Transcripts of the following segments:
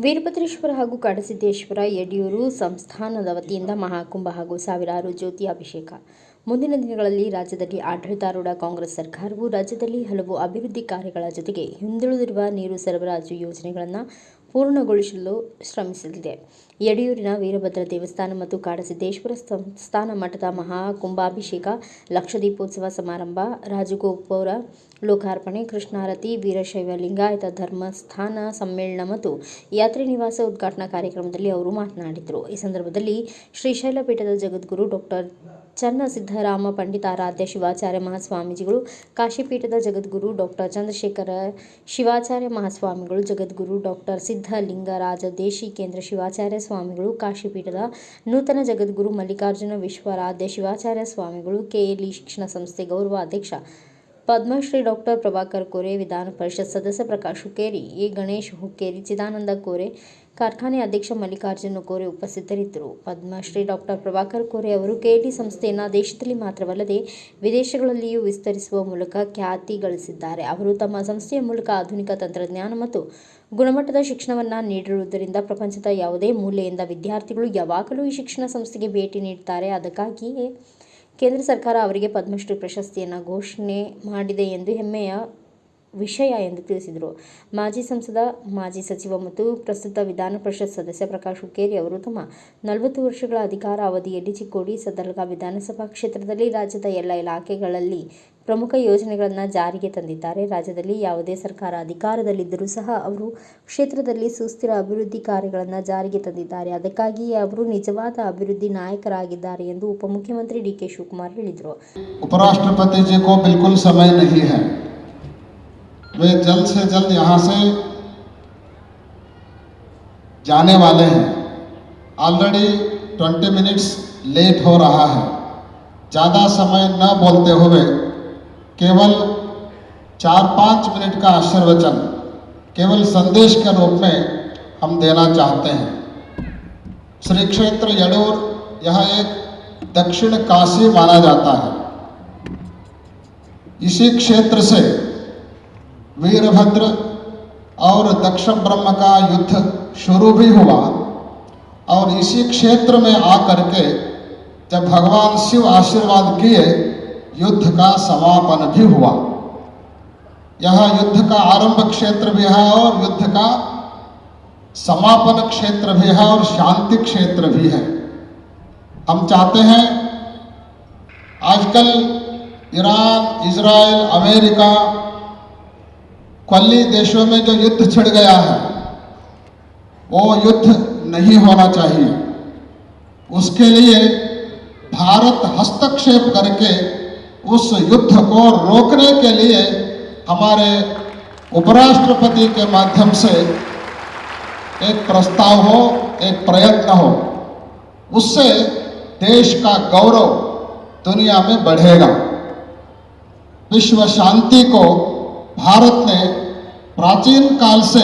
ವೀರಭದ್ರೇಶ್ವರ ಹಾಗೂ ಕಾಡಸಿದ್ದೇಶ್ವರ ಯಡಿಯೂರು ಸಂಸ್ಥಾನದ ವತಿಯಿಂದ ಮಹಾಕುಂಭ ಹಾಗೂ ಸಾವಿರಾರು ಜ್ಯೋತಿ ಅಭಿಷೇಕ. ಮುಂದಿನ ದಿನಗಳಲ್ಲಿ ರಾಜ್ಯದಲ್ಲಿ ಆಡಳಿತಾರೂಢ ಕಾಂಗ್ರೆಸ್ ಸರ್ಕಾರವು ರಾಜ್ಯದಲ್ಲಿ ಹಲವು ಅಭಿವೃದ್ಧಿ ಕಾರ್ಯಗಳ ಜೊತೆಗೆ ಹಿಂದುಳಿದಿರುವ ನೀರು ಸರಬರಾಜು ಯೋಜನೆಗಳನ್ನು ಪೂರ್ಣಗೊಳಿಸಲು ಶ್ರಮಿಸಲಿದೆ. ಯಡಿಯೂರಿನ ವೀರಭದ್ರ ದೇವಸ್ಥಾನ ಮತ್ತು ಕಾಡಸಿದ್ದೇಶ್ವರ ಸಂಸ್ಥಾನ ಮಠದ ಮಹಾಕುಂಭಾಭಿಷೇಕ, ಲಕ್ಷದೀಪೋತ್ಸವ ಸಮಾರಂಭ, ರಾಜಗೋಪುರ ಲೋಕಾರ್ಪಣೆ, ಕೃಷ್ಣಾರತಿ, ವೀರಶೈವ ಲಿಂಗಾಯತ ಧರ್ಮಸ್ಥಾನ ಸಮ್ಮೇಳನ ಮತ್ತು ಯಾತ್ರಿ ನಿವಾಸ ಉದ್ಘಾಟನಾ ಕಾರ್ಯಕ್ರಮದಲ್ಲಿ ಅವರು ಮಾತನಾಡಿದರು. ಈ ಸಂದರ್ಭದಲ್ಲಿ ಶ್ರೀಶೈಲ ಪೀಠದ ಜಗದ್ಗುರು ಡಾಕ್ಟರ್ ಚನ್ನಸಿದ್ದರಾಮ ಪಂಡಿತಾರಾಧ್ಯ ಶಿವಾಚಾರ್ಯ ಮಹಾಸ್ವಾಮೀಜಿಗಳು, ಕಾಶಿಪೀಠದ ಜಗದ್ಗುರು ಡಾಕ್ಟರ್ ಚಂದ್ರಶೇಖರ ಶಿವಾಚಾರ್ಯ ಮಹಾಸ್ವಾಮಿಗಳು, ಜಗದ್ಗುರು ಡಾಕ್ಟರ್ ಸಿದ್ಧಲಿಂಗರಾಜ ದೇಶಿಕೇಂದ್ರ ಶಿವಾಚಾರ್ಯ ಸ್ವಾಮಿಗಳು, ಕಾಶಿಪೀಠದ ನೂತನ ಜಗದ್ಗುರು ಮಲ್ಲಿಕಾರ್ಜುನ ವಿಶ್ವರಾಧ್ಯ ಶಿವಾಚಾರ್ಯ ಸ್ವಾಮಿಗಳು, ಕೆಎಲ್ಇ ಶಿಕ್ಷಣ ಸಂಸ್ಥೆ ಗೌರವ ಅಧ್ಯಕ್ಷ ಪದ್ಮಶ್ರೀ ಡಾಕ್ಟರ್ ಪ್ರಭಾಕರ್ ಕೋರೆ, ವಿಧಾನ ಪರಿಷತ್ ಸದಸ್ಯ ಪ್ರಕಾಶ್ ಹುಕ್ಕೇರಿ, ಎ ಗಣೇಶ್ ಹುಕ್ಕೇರಿ, ಚಿದಾನಂದ ಕೋರೆ, ಕಾರ್ಖಾನೆ ಅಧ್ಯಕ್ಷ ಮಲ್ಲಿಕಾರ್ಜುನ ಕೋರೆ ಉಪಸ್ಥಿತರಿದ್ದರು. ಪದ್ಮಶ್ರೀ ಡಾಕ್ಟರ್ ಪ್ರಭಾಕರ್ ಕೋರೆ ಅವರು ಕೆಎಲ್ಇ ಸಂಸ್ಥೆಯನ್ನು ದೇಶದಲ್ಲಿ ಮಾತ್ರವಲ್ಲದೆ ವಿದೇಶಗಳಲ್ಲಿಯೂ ವಿಸ್ತರಿಸುವ ಮೂಲಕ ಖ್ಯಾತಿ ಗಳಿಸಿದ್ದಾರೆ. ಅವರು ತಮ್ಮ ಸಂಸ್ಥೆಯ ಮೂಲಕ ಆಧುನಿಕ ತಂತ್ರಜ್ಞಾನ ಮತ್ತು ಗುಣಮಟ್ಟದ ಶಿಕ್ಷಣವನ್ನು ನೀಡಿರುವುದರಿಂದ ಪ್ರಪಂಚದ ಯಾವುದೇ ಮೂಲೆಯಿಂದ ವಿದ್ಯಾರ್ಥಿಗಳು ಯಾವಾಗಲೂ ಈ ಶಿಕ್ಷಣ ಸಂಸ್ಥೆಗೆ ಭೇಟಿ ನೀಡುತ್ತಾರೆ. ಅದಕ್ಕಾಗಿಯೇ ಕೇಂದ್ರ ಸರ್ಕಾರ ಅವರಿಗೆ ಪದ್ಮಶ್ರೀ ಪ್ರಶಸ್ತಿಯನ್ನು ಘೋಷಣೆ ಮಾಡಿದೆ ಎಂದು ಹೆಮ್ಮೆಯ ವಿಷಯ ಎಂದು ತಿಳಿಸಿದರು. ಮಾಜಿ ಸಂಸದ, ಮಾಜಿ ಸಚಿವ ಮತ್ತು ಪ್ರಸ್ತುತ ವಿಧಾನ ಪರಿಷತ್ ಸದಸ್ಯ ಪ್ರಕಾಶ್ ಹುಕ್ಕೇರಿ ಅವರು ತಮ್ಮ 40 ವರ್ಷಗಳ ಅಧಿಕಾರ ಅವಧಿಯಲ್ಲಿ ಚಿಕ್ಕೋಡಿ, ಸದಲಗ ವಿಧಾನಸಭಾ ಕ್ಷೇತ್ರದಲ್ಲಿ ರಾಜ್ಯದ ಎಲ್ಲ ಇಲಾಖೆಗಳಲ್ಲಿ ಪ್ರಮುಖ ಯೋಜನೆಗಳನ್ನು ಜಾರಿಗೆ ತಂದಿದ್ದಾರೆ. ರಾಜ್ಯದಲ್ಲಿ ಯಾವುದೇ ಸರ್ಕಾರ ಅಧಿಕಾರದಲ್ಲಿದ್ದರೂ ಸಹ ಅವರು ಕ್ಷೇತ್ರದಲ್ಲಿ ಸುಸ್ಥಿರ ಅಭಿವೃದ್ಧಿ ಕಾರ್ಯಗಳನ್ನು ಜಾರಿಗೆ ತಂದಿದ್ದಾರೆ. ಅದಕ್ಕಾಗಿಯೇ ಅವರು ನಿಜವಾದ ಅಭಿವೃದ್ಧಿ ನಾಯಕರಾಗಿದ್ದಾರೆ ಎಂದು ಉಪಮುಖ್ಯಮಂತ್ರಿ ಡಿಕೆ ಶಿವಕುಮಾರ್ ಹೇಳಿದರು. उपराष्ट्रपति जी को बिल्कुल समय नहीं है, वे जल्द से जल्द यहाँ से जाने वाले हैं. ऑलरेडी 20 मिनट्स लेट हो रहा है. ज़्यादा समय न बोलते हुए केवल 4-5 मिनट का आशीर्वचन केवल संदेश के रूप में हम देना चाहते हैं. श्री क्षेत्र यड़ूर यह एक दक्षिण काशी माना जाता है. इसी क्षेत्र से वीरभद्र और दक्ष ब्रह्म का युद्ध शुरू भी हुआ और इसी क्षेत्र में आकर के जब भगवान शिव आशीर्वाद किए, युद्ध का समापन भी हुआ. यह युद्ध का आरंभ क्षेत्र भी है और युद्ध का समापन क्षेत्र भी है और शांति क्षेत्र भी है. हम चाहते हैं, आजकल ईरान, इजराइल, अमेरिका, कल्ली देशों में जो युद्ध छिड़ गया है वो युद्ध नहीं होना चाहिए. उसके लिए भारत हस्तक्षेप करके उस युद्ध को रोकने के लिए हमारे उपराष्ट्रपति के माध्यम से एक प्रस्ताव हो, एक प्रयत्न हो. उससे देश का गौरव दुनिया में बढ़ेगा. विश्व शांति को भारत ने प्राचीन काल से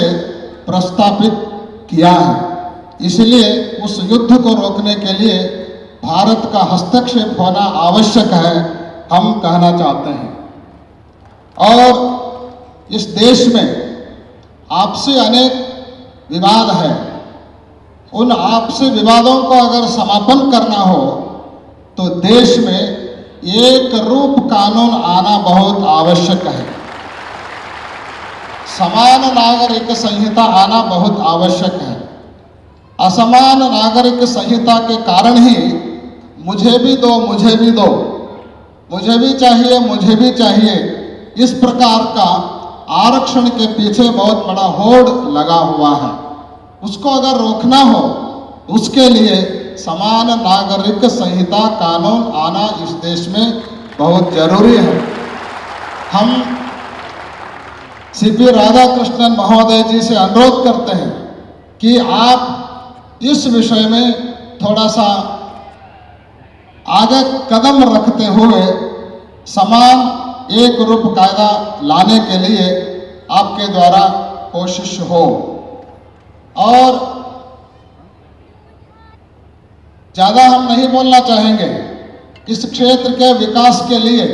प्रस्तावित किया है. इसलिए उस युद्ध को रोकने के लिए भारत का हस्तक्षेप होना आवश्यक है, हम कहना चाहते हैं. और इस देश में आपसी अनेक विवाद है. उन आपसी विवादों को अगर समापन करना हो तो देश में एक रूप कानून आना बहुत आवश्यक है. समान नागरिक संहिता आना बहुत आवश्यक है. असमान नागरिक संहिता के कारण ही मुझे भी दो, मुझे भी दो, मुझे भी चाहिए, मुझे भी चाहिए, इस प्रकार का आरक्षण के पीछे बहुत बड़ा होड़ लगा हुआ है. उसको अगर रोकना हो उसके लिए समान नागरिक संहिता कानून आना इस देश में बहुत जरूरी है. हम सीपी राधाकृष्णन महोदय जी से अनुरोध करते हैं कि आप इस विषय में थोड़ा सा आगे कदम रखते हुए समान एक रूप कायदा लाने के लिए आपके द्वारा कोशिश हो. और ज़्यादा हम नहीं बोलना चाहेंगे. इस क्षेत्र के विकास के लिए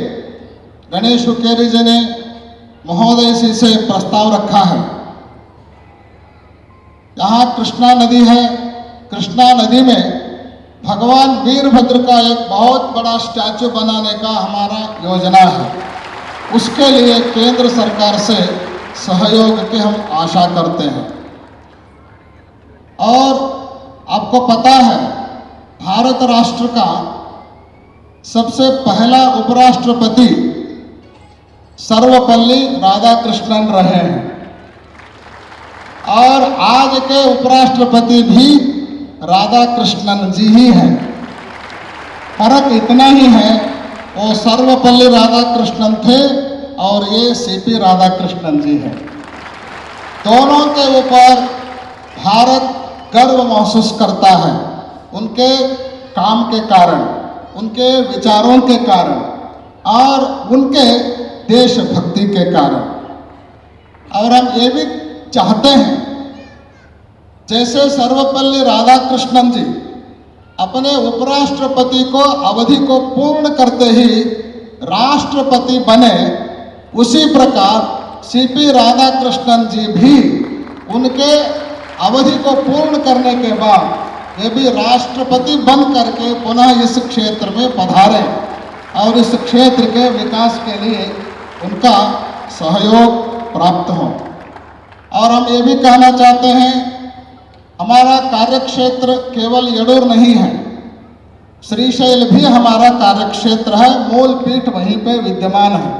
गणेश हुक्केरी जी ने महोदय जी से प्रस्ताव रखा है. यहाँ कृष्णा नदी है, कृष्णा नदी में भगवान वीरभद्र का एक बहुत बड़ा स्टैचू बनाने का हमारा योजना है। उसके लिए केंद्र सरकार से सहयोग की हम आशा करते हैं। और आपको पता है, भारत राष्ट्र का सबसे पहला उपराष्ट्रपति सर्वपल्ली राधाकृष्णन रहे हैं और आज के उपराष्ट्रपति भी राधाकृष्णन जी ही हैं। फर्क इतना ही है, वो सर्वपल्ली राधाकृष्णन थे और ये सीपी राधाकृष्णन जी हैं। दोनों के ऊपर भारत गर्व महसूस करता है, उनके काम के कारण, उनके विचारों के कारण और उनके देशभक्ति के कारण। और हम ये भी चाहते हैं, जैसे सर्वपल्ली राधाकृष्णन जी अपने उपराष्ट्रपति को अवधि को पूर्ण करते ही राष्ट्रपति बने, उसी प्रकार सीपी राधाकृष्णन जी भी उनके अवधि को पूर्ण करने के बाद ये भी राष्ट्रपति बन करके पुनः इस क्षेत्र में पधारे और इस क्षेत्र के विकास के लिए उनका सहयोग प्राप्त हो। और हम ये भी कहना चाहते हैं, हमारा कार्यक्षेत्र केवल यडूर नहीं है, श्रीशैल भी हमारा कार्यक्षेत्र है, मूल पीठ वहीं पे विद्यमान है।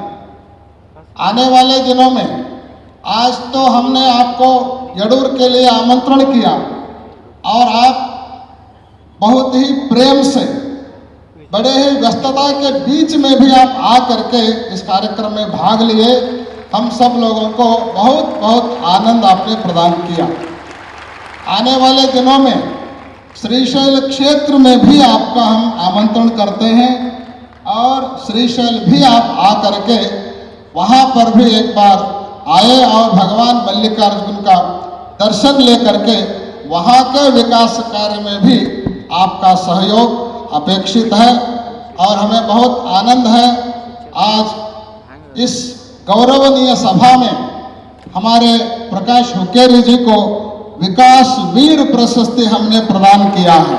आने वाले दिनों में, आज तो हमने आपको यडूर के लिए आमंत्रण किया और आप बहुत ही प्रेम से, बड़े ही व्यस्तता के बीच में भी आप आ करके इस कार्यक्रम में भाग लिए। हम सब लोगों को बहुत बहुत आनंद आपने प्रदान किया। आने वाले दिनों में श्रीशैल क्षेत्र में भी आपका हम आमंत्रण करते हैं और श्रीशैल भी आप आ करके वहाँ पर भी एक बार आए और भगवान मल्लिकार्जुन का दर्शन ले करके वहाँ के विकास कार्य में भी आपका सहयोग अपेक्षित है। और हमें बहुत आनंद है, आज इस गौरवनीय सभा में हमारे प्रकाश हुक्केरी जी को विकास वीर प्रशस्ति हमने प्रदान किया है।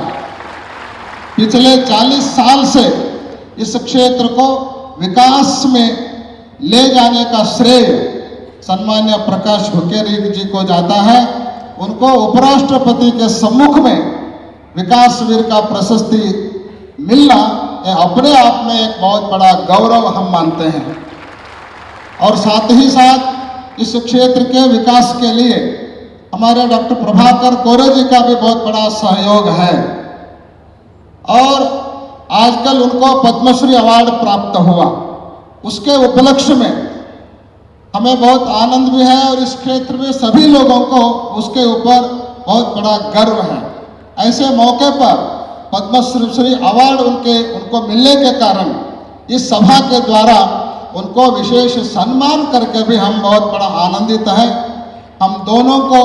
पिछले 40 साल से इस क्षेत्र को विकास में ले जाने का श्रेय सम्मान्य प्रकाश हुक्केरी जी को जाता है। उनको उपराष्ट्रपति के सम्मुख में विकास वीर का प्रशस्ति मिलना ये अपने आप में एक बहुत बड़ा गौरव हम मानते हैं। और साथ ही साथ इस क्षेत्र के विकास के लिए हमारे डॉक्टर प्रभाकर कोरे जी का भी बहुत बड़ा सहयोग है और आजकल उनको पद्मश्री अवार्ड प्राप्त हुआ। उसके उपलक्ष्य में हमें बहुत आनंद भी है और इस क्षेत्र में सभी लोगों को उसके ऊपर बहुत बड़ा गर्व है। ऐसे मौके पर पद्मश्री अवार्ड उनको मिलने के कारण इस सभा के द्वारा उनको विशेष सम्मान करके भी हम बहुत बड़ा आनंदित हैं। हम दोनों को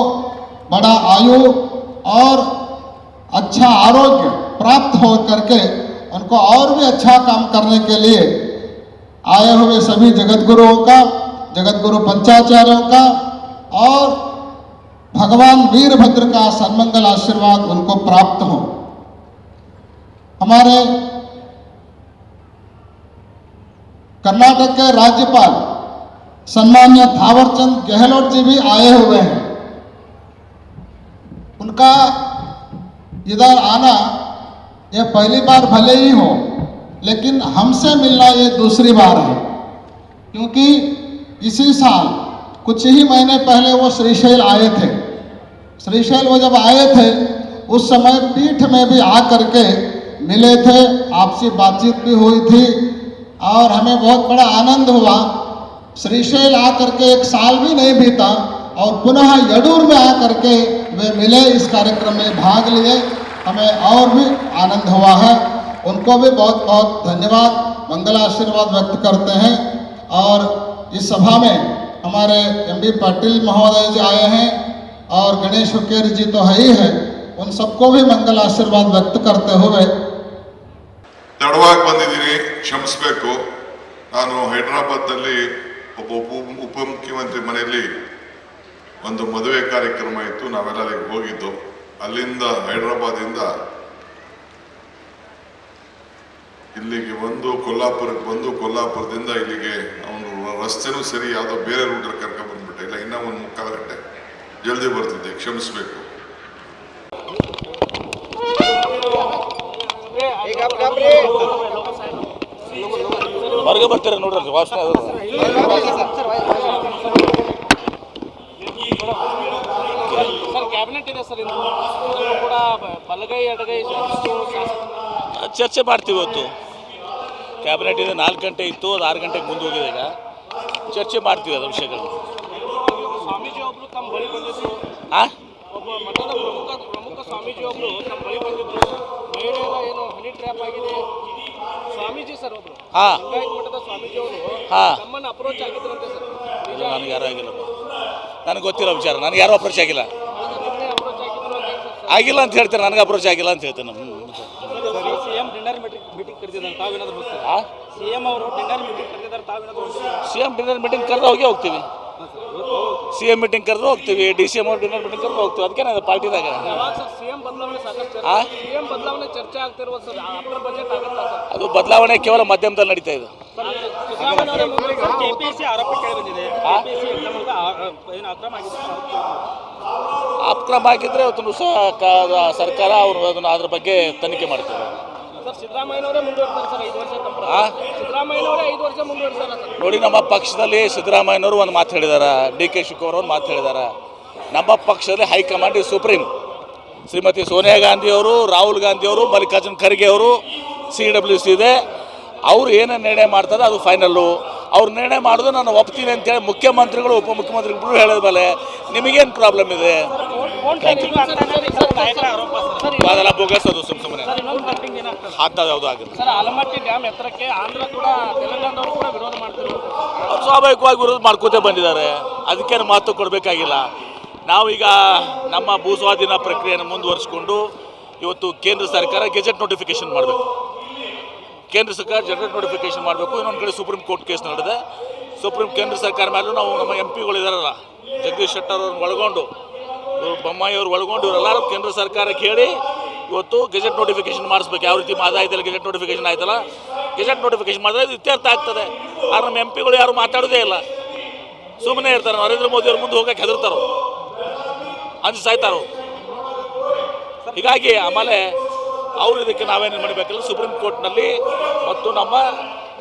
बड़ा आयु और अच्छा आरोग्य प्राप्त हो करके उनको और भी अच्छा काम करने के लिए आए हुए सभी जगतगुरुओं का, जगतगुरु पंचाचार्यों का और भगवान वीरभद्र का सन्मंगल आशीर्वाद उनको प्राप्त हो। हमारे कर्नाटक के राज्यपाल सम्मान्य थावरचंद गहलोत जी भी आए हुए हैं। उनका इधर आना ये पहली बार भले ही हो, लेकिन हमसे मिलना ये दूसरी बार है, क्योंकि इसी साल कुछ ही महीने पहले वो श्रीशैल आए थे। श्रीशैल वो जब आए थे उस समय पीठ में भी आ करके मिले थे, आपसी बातचीत भी हुई थी और हमें बहुत बड़ा आनंद हुआ। श्रीशैल आ करके एक साल भी नहीं बीता और पुनः यडूर में आ करके वे मिले, इस कार्यक्रम में भाग लिए, हमें और भी आनंद हुआ है। उनको भी बहुत बहुत धन्यवाद, मंगल आशीर्वाद व्यक्त करते हैं। और इस सभा में हमारे एमबी पाटिल महोदय जी आए हैं और गणेश हुक्केरी जी तो है ही है, उन सबको भी मंगल आशीर्वाद व्यक्त करते हुए ತಡವಾಗಿ ಬಂದಿದ್ದೀನಿ, ಕ್ಷಮಿಸಬೇಕು. ನಾನು ಹೈದರಾಬಾದ್ನಲ್ಲಿ ಒಬ್ಬ ಉಪಮುಖ್ಯಮಂತ್ರಿ ಮನೆಯಲ್ಲಿ ಒಂದು ಮದುವೆ ಕಾರ್ಯಕ್ರಮ ಇತ್ತು, ನಾವೆಲ್ಲ ಅಲ್ಲಿಗೆ ಹೋಗಿದ್ದು. ಅಲ್ಲಿಂದ ಹೈದರಾಬಾದಿಂದ ಇಲ್ಲಿಗೆ ಬಂದು ಕೊಲ್ಲಾಪುರಕ್ಕೆ ಬಂದು ಕೊಲ್ಲಾಪುರದಿಂದ ಇಲ್ಲಿಗೆ ಅವನು ರಸ್ತೆನೂ ಸರಿ ಯಾವುದೋ ಬೇರೆ ರೂಟಲ್ಲಿ ಕರ್ಕೊಂಡು ಬಂದ್ಬಿಟ್ಟೆ. ಇಲ್ಲ ಇನ್ನೂ ಒಂದು 3/4 ಗಂಟೆ ಜಲ್ದಿ ಬರ್ತಿದ್ದೆ, ಕ್ಷಮಿಸಬೇಕು. ಹೊರಗೆ ಬರ್ತಾರೆ ನೋಡ್ರಿ ವಾಸನೆ ಸರ್ ಕ್ಯಾಬಿನೆಟ್ ಇದೆ ಸರ್, ಇದು ಕೂಡ ಬಲಗೈ ಎಡಗೈ ಚರ್ಚೆ ಮಾಡ್ತೀವಿ. ಇವತ್ತು ಕ್ಯಾಬಿನೆಟ್ ಇದೆ, 4 ಗಂಟೆ ಇತ್ತು, ಅದು 6 ಗಂಟೆಗೆ ಮುಂದೆ ಹೋಗಿದೆ. ಈಗ ಚರ್ಚೆ ಮಾಡ್ತೀವಿ ಅದು ವಿಷಯಗಳು. ಸ್ವಾಮೀಜಿ ಒಬ್ರು ತಮ್ಮ ಬಳಿ ಬಂದಿದ್ರು, ಒಬ್ಬ ಮಠದ ಪ್ರಮುಖ ಸ್ವಾಮೀಜಿ ಒಬ್ರು ನಮ್ಮ ಬಳಿ ಬಂದಿದ್ರು. ಮಹಿಳೆಯರ ಏನು ಹನಿ ಟ್ರ್ಯಾಪ್ ಆಗಿದೆ ಸ್ವಾಮೀಜಿ ಸರ್ ಒಬ್ರು, ಲಿಂಗಾಯತ ಮಠದ ಸ್ವಾಮೀಜಿ ಅವರು ನಮ್ಮನ್ನು ಅಪ್ರೋಚ್ ಆಗಿದ್ರಂತೆ ಸರ್. ನನಗೆ ಯಾರು ಆಗಿಲ್ಲಪ್ಪ, ನನಗೆ ಗೊತ್ತಿಲ್ಲ ವಿಚಾರ. ನನಗೆ ಯಾರು ಅಪ್ರೋಚ್ ಆಗಿಲ್ಲ. ಅಪ್ರೋಚ್ ಆಗಿದ್ರು ಆಗಿಲ್ಲ ಅಂತ ಹೇಳ್ತಾರೆ, ನನಗೆ ಅಪ್ರೋಚ್ ಆಗಿಲ್ಲ ಅಂತ ಹೇಳ್ತೇನೆ. ಸಿಎಂ ಡಿನ್ನರ್ ಮೀಟಿಂಗ್ ಕರೆದಿದ್ದಾರೆ, ತಾವೇನಾದ್ರು ಹೋಗ್ತೀರಾ? ಸಿಎಂ ಅವರು ಡಿನ್ನರ್ ಮೀಟಿಂಗ್ ಕರೆದಿದ್ದಾರೆ, ತಾವೇನಾದ್ರು ಹೋಗ್ತೀರಾ? ಸಿಎಂ ಡಿನ್ನರ್ ಮೀಟಿಂಗ್ ಕರೆದು ಹೋಗ್ತೀವಿ. ಸಿಎಂ ಮೀಟಿಂಗ್ ಕರೆದು ಹೋಗ್ತೀವಿ, DCM ಅವ್ರು ಡಿನ್ನರ್ ಮೀಟಿಂಗ್ ಕರೆದು ಹೋಗ್ತೀವಿ. ಅದಕ್ಕೇನದು ಪಾರ್ಟಿದಾಗ ಸಿಎಂ ಬದಲಾವಣೆ ಸಾಕಷ್ಟು ಸಿಎಂ ಬದಲಾವಣೆ ಚರ್ಚೆ ಆಗ್ತಿರುವ ಸರ್, ಆಫ್ಟರ್ ಬಜೆಟ್ ಆಗುತ್ತಾ ಸರ್? ಅದು ಬದಲಾವಣೆ ಕೇವಲ ಮಾಧ್ಯಮದಲ್ಲಿ ನಡೀತಾ ಇದೆ. ಕೆಪಿಎಸ್ಸಿ ಆರೋಪ ಕೇಳಿ ಬಂದಿದೆ, ಕೆಪಿಎಸ್ಸಿ ಎಕ್ಸಾಮ್ ಏನು ಅಕ್ರಮ ಆಗಿದೆ? ಅಕ್ರಮ ಆಗಿದ್ರೆ ಇವತ್ತು ಸರ್ಕಾರ ಅವರು ಅದನ್ನು ಅದ್ರ ಬಗ್ಗೆ ತನಿಖೆ ಮಾಡ್ತಾರೆ. ಸರ್ ಸಿದ್ದರಾಮಯ್ಯನವರೇ ಮುಂದುವರ್ತಾರೆ ಸರ್ 5 ವರ್ಷ ಕಂಪ್ರ ಸಿದ್ದರಾಮಯ್ಯನವರೇ 5 ವರ್ಷ ಮುಂದುವರ್ತಾರೆ ಸರ್. ನೋಡಿ, ನಮ್ಮ ಪಕ್ಷದಲ್ಲಿ ಸಿದ್ದರಾಮಯ್ಯನವರು ಒಂದು ಮಾತು ಹೇಳಿದ್ದಾರೆ, DK ಶಿವಕುಮಾರ್ ಒಂದು ಮಾತು ಹೇಳಿದ್ದಾರೆ. ನಮ್ಮ ಪಕ್ಷದಲ್ಲಿ ಹೈಕಮಾಂಡ್ ಸುಪ್ರೀಂ. ಶ್ರೀಮತಿ ಸೋನಿಯಾ ಗಾಂಧಿಯವರು, ರಾಹುಲ್ ಗಾಂಧಿಯವರು, ಮಲ್ಲಿಕಾರ್ಜುನ್ ಖರ್ಗೆ ಅವರು, CWC ಇದೆ. ಅವರು ಏನೇನು ನಿರ್ಣಯ ಮಾಡ್ತಾರೆ ಅದು ಫೈನಲ್ಲು. ಅವ್ರು ನಿರ್ಣಯ ಮಾಡೋದು ನಾನು ಒಪ್ತೀನಿ ಅಂತೇಳಿ ಮುಖ್ಯಮಂತ್ರಿಗಳು ಉಪಮುಖ್ಯಮಂತ್ರಿಗಳು ಹೇಳಿದ ಮೇಲೆ ನಿಮಗೇನು ಪ್ರಾಬ್ಲಮ್ ಇದೆ? ಅದೆಲ್ಲ ಬೋಗಸ್, ಅದು ಸುಮ್ಮನೆ ಹಾಕ್ತದೆ, ಯಾವುದು ಆಗುತ್ತೆ. ಸರ್ ಆಲಮಟ್ಟಿ ಡ್ಯಾಮ್ ಎತ್ತರಕ್ಕೆ ಆಂಧ್ರ ಕೂಡ ತೆಲಂಗಾಣದವರು ಕೂಡ ವಿರೋಧ ಮಾಡ್ತಿದ್ದಾರೆ. ಅವ್ರು ಸ್ವಾಭಾವಿಕವಾಗಿ ವಿರೋಧ ಮಾಡ್ಕೋತೇ ಬಂದಿದ್ದಾರೆ, ಅದಕ್ಕೇನು ಮಾತು ಕೊಡಬೇಕಾಗಿಲ್ಲ. ನಾವೀಗ ನಮ್ಮ ಭೂಸ್ವಾಧೀನ ಪ್ರಕ್ರಿಯೆಯನ್ನು ಮುಂದುವರಿಸಿಕೊಂಡು ಇವತ್ತು ಕೇಂದ್ರ ಸರ್ಕಾರ ಗೆಜೆಟ್ ನೋಟಿಫಿಕೇಶನ್ ಮಾಡಬೇಕು. ಕೇಂದ್ರ ಸರ್ಕಾರ ಗೆಜೆಟ್ ನೋಟಿಫಿಕೇಶನ್ ಮಾಡಬೇಕು. ಇನ್ನೊಂದು ಕಡೆ ಸುಪ್ರೀಂ ಕೋರ್ಟ್ ಕೇಸ್ ನಡೆದಿದೆ. ಕೇಂದ್ರ ಸರ್ಕಾರ ಮೇಲೂ ನಾವು ನಮ್ಮ MP ಗಳು ಇದ್ದಾರಲ್ಲ, ಜಗದೀಶ್ ಶೆಟ್ಟರ್ ಅವ್ರನ್ನ ಒಳಗೊಂಡು, ಬೊಮ್ಮಾಯಿ ಅವ್ರು ಒಳಗೊಂಡು, ಇವರೆಲ್ಲರೂ ಕೇಂದ್ರ ಸರ್ಕಾರಕ್ಕೆ ಹೇಳಿ ಇವತ್ತು ಗೆಜೆಟ್ ನೋಟಿಫಿಕೇಶನ್ ಮಾಡಿಸ್ಬೇಕು. ಯಾವ ರೀತಿ ಮಾದಾಯ್ತಲ್ಲ ಗೆಜೆಟ್ ನೋಟಿಫಿಕೇಶನ್ ಆಯ್ತಲ್ಲ, ಗೆಜೆಟ್ ನೋಟಿಫಿಕೇಶನ್ ಮಾಡಿದ್ರೆ ಇದು ಇತ್ಯರ್ಥ ಆಗ್ತದೆ. ಆದ್ರೆ ನಮ್ಮ MP ಗಳು ಯಾರು ಮಾತಾಡೋದೇ ಇಲ್ಲ, ಸುಮ್ಮನೆ ಇರ್ತಾರೆ. ನರೇಂದ್ರ ಮೋದಿ ಅವ್ರ ಮುಂದೆ ಹೋಗಕ್ಕೆ ಹೆದರ್ತಾರೋ, ಅಂಜು ಸಾಯ್ತಾರೋ. ಹೀಗಾಗಿ ಆಮೇಲೆ ಅವರು ಇದಕ್ಕೆ ನಾವೇನು ಮಾಡಬೇಕಲ್ಲ, ಸುಪ್ರೀಂ ಕೋರ್ಟ್ನಲ್ಲಿ ಮತ್ತು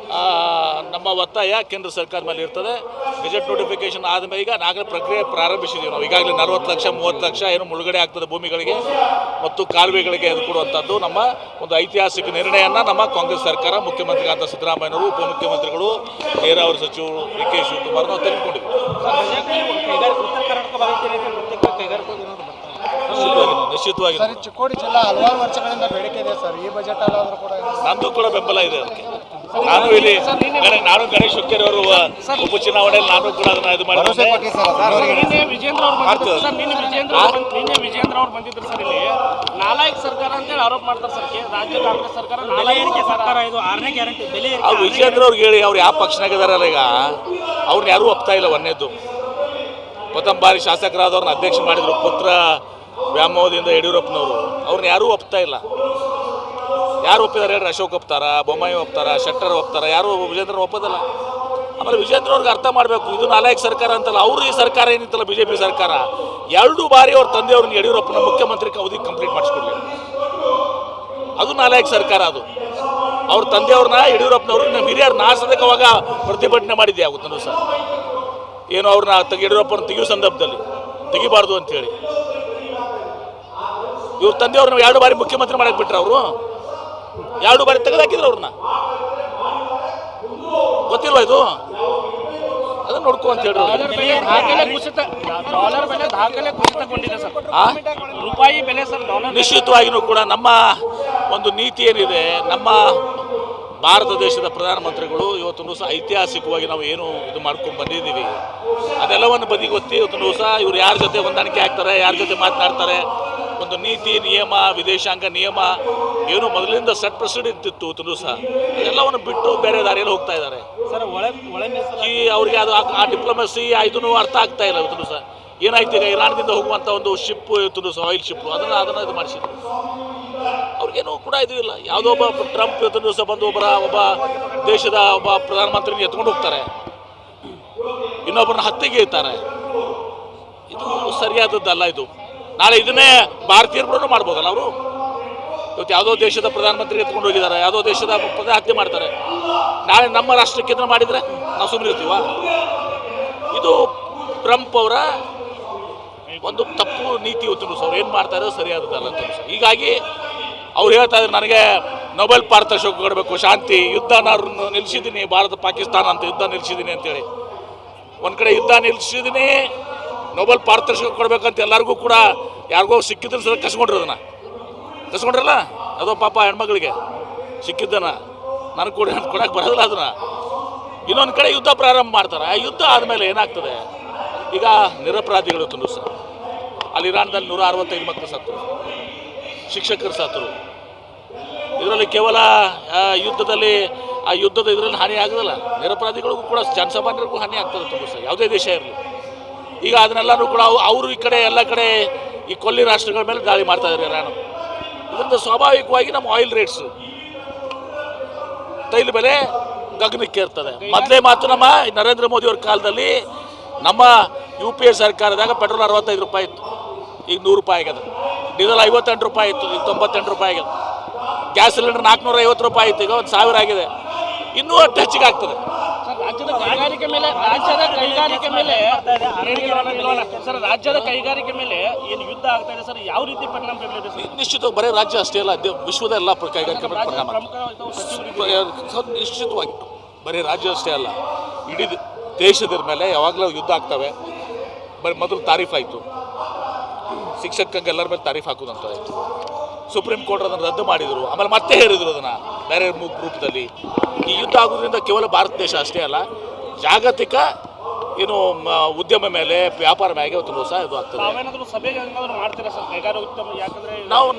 ನಮ್ಮ ಒತ್ತಾಯ ಕೇಂದ್ರ ಸರ್ಕಾರ ಮೇಲೆ ಇರ್ತದೆ. ಗೆಜೆಟ್ ನೋಟಿಫಿಕೇಶನ್ ಆದಮೇಲೆ ಈಗ ನಾಗರ ಪ್ರಕ್ರಿಯೆ ಪ್ರಾರಂಭಿಸಿದ್ದೀವಿ ನಾವು. ಈಗಾಗಲೇ 40 ಲಕ್ಷ 30 ಲಕ್ಷ ಏನು ಮುಳುಗಡೆ ಆಗ್ತದೆ ಭೂಮಿಗಳಿಗೆ ಮತ್ತು ಕಾಲುವೆಗಳಿಗೆ ಅದು ಕೊಡುವಂಥದ್ದು ನಮ್ಮ ಒಂದು ಐತಿಹಾಸಿಕ ನಿರ್ಣಯನ ನಮ್ಮ ಕಾಂಗ್ರೆಸ್ ಸರ್ಕಾರ, ಮುಖ್ಯಮಂತ್ರಿ ಅಂತ ಸಿದ್ದರಾಮಯ್ಯನವರು, ಉಪಮುಖ್ಯಮಂತ್ರಿಗಳು, ನೀರಾವರಿ ಸಚಿವರು DK ಶಿವಕುಮಾರ್ ನಾವು ತೆಗೆದುಕೊಂಡಿದ್ದೀವಿ. ನಿಶ್ಚಿತವಾಗಿ ಚಿಕ್ಕೋಡಿ ಜಿಲ್ಲಾ ಹಲವಾರು ವರ್ಷಗಳಿಂದ ಬೇಡಿಕೆ ಇದೆ ಸರ್, ಈ ಬಜೆಟ್ ಅಲ್ಲಾದರೂ ಕೂಡ ನಂದು ಕೂಡ ಬೆಂಬಲ ಇದೆ ಅದಕ್ಕೆ. ನಾನು ಗಣೇಶ್ ಹುಕ್ಕೇರಿ ಅವರು ಉಪಚುನಾವಣೆಯಲ್ಲಿ ನಾನು ಕೂಡ ಅದನ್ನ ಇದು ಮಾಡಿದ್ದೆ. ನಿನ್ನೆ ವಿಜೇಂದ್ರ ಅವ್ರು ಬಂದಿದ್ರು ಸರ್. ಇಲ್ಲಿ ನಾಲಾಯಕ್ ಸರ್ಕಾರ ಅಂತೇಳಿ ಆರೋಪ ಮಾಡ್ತಾರೆ ಸರ್. ರಾಜ್ಯ ಕಾಂಗ್ರೆಸ್ ಸರ್ಕಾರ ನಾಲಾಯಕ ಸರ್ಕಾರ, ಇದು 6ನೇ ಗ್ಯಾರಂಟಿ ಬೆಲೆ. ವಿಜೇಂದ್ರ ಅವ್ರಿಗೆ ಹೇಳಿ, ಅವ್ರು ಯಾವ ಪಕ್ಷನಾಗ ಇದಾರಲ್ಲ ಈಗ, ಅವ್ರನ್ನ ಯಾರೂ ಒಪ್ತಾ ಇಲ್ಲ. ಒಂದೇದು ಪ್ರಥಮ ಬಾರಿ ಶಾಸಕರಾದವ್ರನ್ನ ಅಧ್ಯಕ್ಷ ಮಾಡಿದ್ರು ಪುತ್ರ ವ್ಯಾಮೋಹದಿಂದ ಯಡಿಯೂರಪ್ಪನವರು, ಅವ್ರನ್ನ ಯಾರೂ ಒಪ್ತಾ ಇಲ್ಲ. ಯಾರು ಒಪ್ಪಿದ್ದಾರೆ ಹೇಳ್ರಿ? ಅಶೋಕ್ ಒಪ್ತಾರ, ಬೊಮ್ಮಾಯಿ ಒಪ್ತಾರ, ಶೆಟ್ಟರ್ ಒಪ್ತಾರ, ಯಾರು ವಿಜೇಂದ್ರ ಒಪ್ಪೋದಿಲ್ಲ. ಆಮೇಲೆ ವಿಜೇಂದ್ರ ಅವ್ರಿಗೆ ಅರ್ಥ ಮಾಡಬೇಕು, ಇದು ನಾಲಾಯಕ್ ಸರ್ಕಾರ ಅಂತಲ್ಲ. ಅವರು ಈ ಸರ್ಕಾರ ಏನಿತ್ತಲ್ಲ BJP ಸರ್ಕಾರ, 2 ಬಾರಿ ಅವ್ರ ತಂದೆಯವ್ರನ್ನ ಯಡಿಯೂರಪ್ಪನ ಮುಖ್ಯಮಂತ್ರಿ ಅವಧಿ ಕಂಪ್ಲೀಟ್ ಮಾಡಿಸ್ಕೊಡ್ಲಿ. ಅದು ನಾಲಾಯಕ್ ಸರ್ಕಾರ. ಅದು ಅವ್ರ ತಂದೆಯವ್ರನ್ನ ಯಡಿಯೂರಪ್ಪನವ್ರು ನಮ್ಮ ಹಿರಿಯರು ನಾಶದಕ್ಕೆ ಅವಾಗ ಪ್ರತಿಭಟನೆ ಮಾಡಿದ್ದೆ ಆಗುತ್ತೋ ಸರ್. ಏನು ಅವ್ರನ್ನ ಯಡಿಯೂರಪ್ಪನ ತೆಗೆಯೋ ಸಂದರ್ಭದಲ್ಲಿ ತೆಗಿಬಾರ್ದು ಅಂತೇಳಿ ಇವ್ರ ತಂದೆಯವ್ರನ್ನ 2 ಬಾರಿ ಮುಖ್ಯಮಂತ್ರಿ ಮಾಡಕ್ಕೆ ಬಿಟ್ರೆ ಅವರು 2 ಬಾರಿ ತೆಗೆದಾಕಿದ್ರು ಅವ್ರನ್ನ. ಗೊತ್ತಿಲ್ವಾ ಇದು? ಅದನ್ನ ನೋಡ್ಕೊ ಅಂತ ಹೇಳಿ. ಡಾಲರ್ ಬೆಲೆ ದಾಖಲೆ ಕುಸಿತಗೊಂಡಿದೆ ಸರ್. ರೂಪಾಯಿ ಬೆಲೆ ಸರ್ ಡಾಲರ್. ನಿಶ್ಚಿತವಾಗಿಯೂ ಕೂಡ ನಮ್ಮ ಒಂದು ನೀತಿ ಏನಿದೆ, ನಮ್ಮ ಭಾರತ ದೇಶದ ಪ್ರಧಾನಮಂತ್ರಿಗಳು ಇವತ್ತೊಂದು ದಿವಸ ಐತಿಹಾಸಿಕವಾಗಿ ನಾವು ಏನು ಇದು ಮಾಡ್ಕೊಂಡು ಬಂದಿದ್ದೀವಿ, ಅದೆಲ್ಲವನ್ನು ಬದಿಗೊತ್ತಿ ಇವತ್ತೊಂದು ದಿವಸ ಇವ್ರು ಯಾರ ಜೊತೆ ಹೊಂದಾಣಿಕೆ ಆಗ್ತಾರೆ, ಯಾರ ಜೊತೆ ಮಾತನಾಡ್ತಾರೆ, ಒಂದು ನೀತಿ ನಿಯಮ, ವಿದೇಶಾಂಗ ನಿಯಮ ಏನು ಮೊದಲಿಂದ ಸೆಟ್ ಪ್ರೆಸಿಡೆಂಟ್ ಇತ್ತು ಇವತ್ತೊಂದು ದಿವಸ, ಅದೆಲ್ಲವನ್ನು ಬಿಟ್ಟು ಬೇರೆ ದಾರಿಯಲ್ಲಿ ಹೋಗ್ತಾ ಇದ್ದಾರೆ. ಸರ್ ಈ ಅವ್ರಿಗೆ ಅದು ಆ ಡಿಪ್ಲೊಮೆಸಿ ಇದನ್ನು ಅರ್ಥ ಆಗ್ತಾ ಇಲ್ಲ ಇವತ್ತೊಂದು ದಿವಸ. ಏನಾಯ್ತು ಈಗ ಇರಾನ್ದಿಂದ ಹೋಗುವಂಥ ಒಂದು ಶಿಪ್ ಇವತ್ತು ಆಯಿಲ್ ಶಿಪ್ ಅದನ್ನು ಇದು ಮಾಡಿಸಿದ್ರು. ಅವ್ರಿಗೇನು ಕೂಡ ಇದು ಇಲ್ಲ. ಯಾವುದೋ ಒಬ್ಬ ಟ್ರಂಪ್ ಇವತ್ತು ದಿವಸ ಬಂದು ಒಬ್ಬ ದೇಶದ ಒಬ್ಬ ಪ್ರಧಾನಮಂತ್ರಿನ ಎತ್ಕೊಂಡು ಹೋಗ್ತಾರೆ, ಇನ್ನೊಬ್ಬರನ್ನ ಹತ್ಯೆಗೆ ಇರ್ತಾರೆ. ಇದು ಸರಿಯಾದದ್ದಲ್ಲ. ಇದು ನಾಳೆ ಇದನ್ನೇ ಭಾರತೀಯರು ಮಾಡ್ಬೋದಲ್ಲ ಅವರು. ಇವತ್ತು ಯಾವುದೋ ದೇಶದ ಪ್ರಧಾನಮಂತ್ರಿ ಎತ್ಕೊಂಡು ಹೋಗಿದ್ದಾರೆ, ಯಾವುದೋ ದೇಶದ ಹತ್ಯೆ ಮಾಡ್ತಾರೆ. ನಾಳೆ ನಮ್ಮ ರಾಷ್ಟ್ರಕ್ಕೆ ಇದನ್ನು ಮಾಡಿದರೆ ನಾವು ಸುಮ್ಮನೆ ಇರ್ತೀವ? ಇದು ಟ್ರಂಪ್ ಅವರ ಒಂದು ತಪ್ಪು ನೀತಿ ಇವತ್ತು ಅವ್ರು ಏನು ಮಾಡ್ತಾ ಇರೋದು ಸರಿಯಾದದ್ದಲ್ಲ ಅಂತ. ಹೀಗಾಗಿ ಅವ್ರು ಹೇಳ್ತಾ ಇದ್ದಾರೆ ನನಗೆ ನೊಬೆಲ್ ಪಾರಿತೋಷಿಕ ಕೊಡಬೇಕು, ಶಾಂತಿ, ಯುದ್ಧ ನಾನು ನಿಲ್ಲಿಸಿದ್ದೀನಿ, ಭಾರತ ಪಾಕಿಸ್ತಾನ ಅಂತ ಯುದ್ಧ ನಿಲ್ಲಿಸಿದ್ದೀನಿ ಅಂತೇಳಿ. ಒಂದು ಕಡೆ ಯುದ್ಧ ನಿಲ್ಲಿಸಿದ್ದೀನಿ, ನೊಬೆಲ್ ಪಾರಿತೋಷಿಕ ಕೊಡಬೇಕಂತ ಎಲ್ಲರಿಗೂ ಕೂಡ ಯಾರಿಗೋ ಸಿಕ್ಕಿದ್ರು ಸಹ ಕಸ್ಕೊಂಡ್ರಲ್ಲ. ಅದೋ ಪಾಪ ಹೆಣ್ಮಗಳಿಗೆ ಸಿಕ್ಕಿದ್ದನ ನನಗೆ ಕೊಡಕ್ಕೆ ಬರೋದಿಲ್ಲ ಅದನ್ನು. ಇನ್ನೊಂದು ಕಡೆ ಯುದ್ಧ ಪ್ರಾರಂಭ ಮಾಡ್ತಾರೆ. ಆ ಯುದ್ಧ ಆದಮೇಲೆ ಏನಾಗ್ತದೆ? ಈಗ ನಿರಪರಾಧಿಗಳು ತುಂಬ ಸಹ ಅಲ್ಲಿ ಇರಾನ್ದಲ್ಲಿ 165 ಮಕ್ಕಳು ಸತ್ತರು, ಶಿಕ್ಷಕರು ಸತ್ತರು. ಇದರಲ್ಲಿ ಕೇವಲ ಯುದ್ಧದಲ್ಲಿ ಆ ಯುದ್ಧದ ಇದರಲ್ಲಿ ಹಾನಿ ಆಗೋದಿಲ್ಲ, ನಿರಪರಾಧಿಗಳಿಗೂ ಕೂಡ ಜನಸಾಮಾನ್ಯರಿಗೂ ಹಾನಿ ಆಗ್ತದೆ ತುಂಬ ಸಹ, ಯಾವುದೇ ದೇಶ ಇರಲಿ. ಈಗ ಅದನ್ನೆಲ್ಲರೂ ಕೂಡ ಅವರು ಈ ಕಡೆ ಎಲ್ಲ ಕಡೆ ಈ ಕೊಲ್ಲಿ ರಾಷ್ಟ್ರಗಳ ಮೇಲೆ ದಾಳಿ ಮಾಡ್ತಾ ಇದ್ದಾರೆ ಇರಾನ್. ಇದರಿಂದ ಸ್ವಾಭಾವಿಕವಾಗಿ ನಮ್ಮ ಆಯಿಲ್ ರೇಟ್ಸು, ತೈಲ ಬೆಲೆ ಗಗನಕ್ಕೆ ಇರ್ತದೆ. ಮೊದಲೇ ಮಾತು ನಮ್ಮ ನರೇಂದ್ರ ಮೋದಿಯವ್ರ ಕಾಲದಲ್ಲಿ ನಮ್ಮ UPA ಸರ್ಕಾರದಾಗ ಪೆಟ್ರೋಲ್ 65 ರೂಪಾಯಿ ಇತ್ತು, ಈಗ 100 ರೂಪಾಯಿ ಆಗ್ಯದ. ಡೀಸೆಲ್ 58 ರೂಪಾಯಿ ಇತ್ತು, ಈಗ 98 ರೂಪಾಯಿ ಆಗ್ಯದ. ಗ್ಯಾಸ್ ಸಿಲಿಂಡರ್ 450 ರೂಪಾಯಿ ಇತ್ತು, ಈಗ 1000 ಆಗಿದೆ. ಇನ್ನೂ ಅಷ್ಟು ಹೆಚ್ಚಿಗೆ ಆಗ್ತದೆ. ರಾಜ್ಯದ ಕೈಗಾರಿಕೆ ಮೇಲೆ ಏನು ಯುದ್ಧ ಆಗ್ತಾ ಇದೆ ಸರ್, ಯಾವ ರೀತಿ ಪರಿಣಾಮ ಬೀರಲಿದೆ ಸರ್? ನಿಶ್ಚಿತವಾಗಿ ಬರೀ ರಾಜ್ಯ ಅಷ್ಟೇ ಅಲ್ಲ, ವಿಶ್ವದ ಎಲ್ಲ ಕೈಗಾರಿಕೆ ಮೇಲೆ ಪರಿಣಾಮ. ನಿಶ್ಚಿತವಾಗಿ ಬರೀ ರಾಜ್ಯ ಅಷ್ಟೇ ಅಲ್ಲ, ಇಡೀ ದೇಶದ ಮೇಲೆ ಯಾವಾಗಲೂ ಯುದ್ಧ ಆಗ್ತವೆ. ಬರೀ ಮೊದಲು ತಾರೀಫ್ ಆಯಿತು, ಶಿಕ್ಷಕಂಗೆ ಎಲ್ಲರ ಮೇಲೆ ತಾರೀಫ್ ಹಾಕೋದಂತ ಆಯಿತು. ಸುಪ್ರೀಂ ಕೋರ್ಟ್ ಅದನ್ನು ರದ್ದು ಮಾಡಿದರು, ಆಮೇಲೆ ಮತ್ತೆ ಹೇರಿದರು ಅದನ್ನು ಬೇರೆ ರೂಪದಲ್ಲಿ. ಈ ಯುದ್ಧ ಆಗೋದ್ರಿಂದ ಕೇವಲ ಭಾರತ ದೇಶ ಅಷ್ಟೇ ಅಲ್ಲ, ಜಾಗತಿಕ ಏನು ಉದ್ಯಮ ಮೇಲೆ, ವ್ಯಾಪಾರ ಮೇಲೆ ತುಂಬ ಸಹ ಇದು ಆಗ್ತದೆ.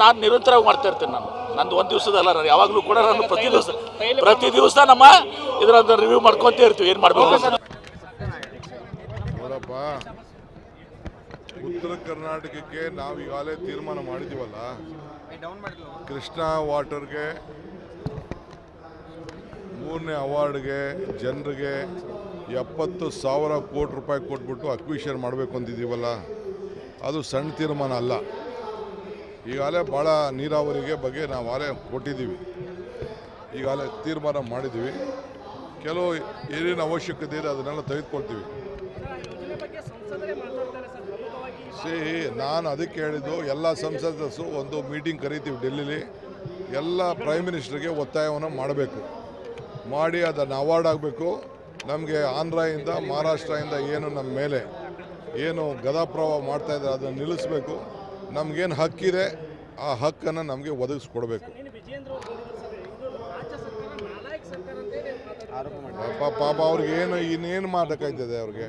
ನಾನು ನಿರಂತರವಾಗಿ ಮಾಡ್ತಾ ಇರ್ತೇನೆ. ನಂದು ಒಂದು ದಿವಸದಲ್ಲ, ನಾನು ಯಾವಾಗಲೂ ಕೂಡ ನಾನು ಪ್ರತಿ ದಿವಸ ನಮ್ಮ ಇದರ ರಿವ್ಯೂ ಮಾಡ್ಕೊತ ಇರ್ತೀವಿ, ಏನು ಮಾಡಬೇಕು. ನೋಡಪ್ಪ, ಉತ್ತರ ಕರ್ನಾಟಕಕ್ಕೆ ನಾವು ಈಗಾಗಲೇ ತೀರ್ಮಾನ ಮಾಡಿದ್ದೀವಲ್ಲ, ಕೃಷ್ಣಾ ವಾಟರ್ಗೆ 3ನೇ ಅವಾರ್ಡ್ಗೆ ಜನರಿಗೆ 70,000 ಕೋಟಿ ರೂಪಾಯಿ ಕೊಟ್ಬಿಟ್ಟು ಅಕ್ವಿಷನ್ ಮಾಡಬೇಕು ಅಂತಿದ್ದೀವಲ್ಲ, ಅದು ಸಣ್ಣ ತೀರ್ಮಾನ ಅಲ್ಲ. ಈಗಾಗಲೇ ಭಾಳ ನೀರಾವರಿಗೆ ಬಗ್ಗೆ ನಾವು ಆಗಲೇ ಕೊಟ್ಟಿದ್ದೀವಿ, ಈಗಾಗಲೇ ತೀರ್ಮಾನ ಮಾಡಿದ್ದೀವಿ. ಕೆಲವು ಏನೇನು ಅವಶ್ಯಕತೆ ಇದೆ ಅದನ್ನೆಲ್ಲ ತೆಗೆದುಕೊಳ್ತೀವಿ. ನಾನು ಅದಕ್ಕೆ ಹೇಳಿದ್ದು, ಎಲ್ಲ ಸಂಸದರು ಒಂದು ಮೀಟಿಂಗ್ ಕರಿತೀವಿ ಡೆಲ್ಲಿಲಿ, ಎಲ್ಲ ಪ್ರೈಮ್ ಮಿನಿಸ್ಟರ್ಗೆ ಒತ್ತಾಯವನ್ನು ಮಾಡಬೇಕು, ಮಾಡಿ ಅದನ್ನು ಅವಾರ್ಡ್ ಆಗಬೇಕು. ನಮಗೆ ಆಂಧ್ರದಿಂದ ಮಹಾರಾಷ್ಟ್ರದಿಂದ ಏನು ನಮ್ಮ ಮೇಲೆ ಏನು ಗದಾಪ್ರವಾಹ ಮಾಡ್ತಾಯಿದ್ದಾರೆ ಅದನ್ನು ನಿಲ್ಲಿಸಬೇಕು. ನಮಗೇನು ಹಕ್ಕಿದೆ ಆ ಹಕ್ಕನ್ನು ನಮಗೆ ಒದಗಿಸ್ಕೊಡ್ಬೇಕು. ಪಾಪ ಅವ್ರಿಗೇನು ಇನ್ನೇನು ಮಾಡೋಕ್ಕಾಯ್ತದೆ ಅವ್ರಿಗೆ?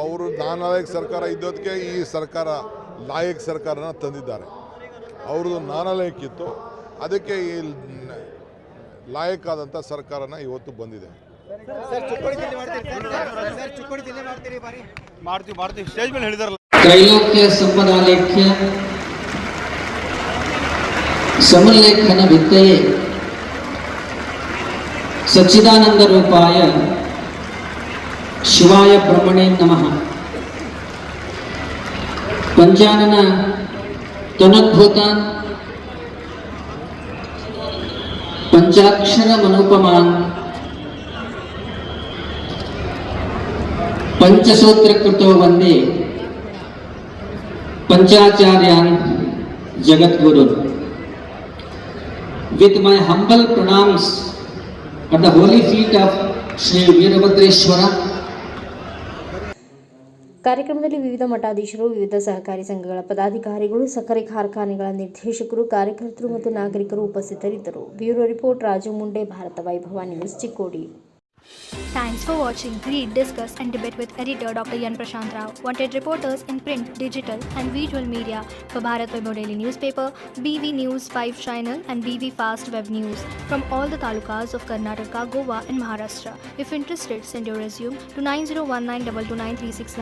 ಅವರು ನಾಲಾಯಕ್ ಸರ್ಕಾರ ಇದ್ದೋದಕ್ಕೆ ಈ ಸರ್ಕಾರ ಲಾಯಕ್ ಸರ್ಕಾರನ ತಂದಿದ್ದಾರೆ. ಅವ್ರದ್ದು ನಾಲಾಯಕ್ ಇತ್ತು, ಅದಕ್ಕೆ ಈ ಲಾಯಕ್ ಆದಂಥ ಸರ್ಕಾರನ ಇವತ್ತು ಬಂದಿದೆ. ತ್ರೈಲೋಕ್ಯ ಸಂಪದಾಲೇಖ್ಯ ಸಮಲೇಖನ ವಿದ್ಯೆಯೇ ಸಚ್ಚಿದಾನಂದ ರೂಪಾಯ ಶಿವಾಯ ಬ್ರಹ್ಮಣೇ ನಮಃ. ಪಂಚಾನನ ತನುದ್ಭೂತಾನ್ ಪಂಚಾಕ್ಷರ ಮನೋಪಮಾನ್ ಪಂಚಸೂತ್ರಕೃತೋ ವಂದೇ ಪಂಚಾಚಾರ್ಯಾನ್ ಜಗದ್ಗುರು. With my humble pranams at the holy feet of Shri Veerabhadreshwara. ಕಾರ್ಯಕ್ರಮದಲ್ಲಿ ವಿವಿಧ ಮಠಾಧೀಶರು, ವಿವಿಧ ಸಹಕಾರಿ ಸಂಘಗಳ ಪದಾಧಿಕಾರಿಗಳು, ಸಕ್ಕರೆ ಕಾರ್ಖಾನೆಗಳ ನಿರ್ದೇಶಕರು, ಕಾರ್ಯಕರ್ತರು ಮತ್ತು ನಾಗರಿಕರು ಉಪಸ್ಥಿತರಿದ್ದರು. ಬ್ಯೂರೋ ರಿಪೋರ್ಟ್ ರಾಜು ಮುಂಡೆ, ಭಾರತ ವೈಭವ news, Chikkodi. Thanks for watching. Read, discuss and debate with editor Dr. Yan Prashant Rao. Wanted reporters in print, digital and visual media for Bharat Vaibhav Daily Newspaper, BV News 5 Channel and BV Fast Web News from all the talukas of Karnataka, Goa and Maharashtra. If interested, send your resume to 9019229369.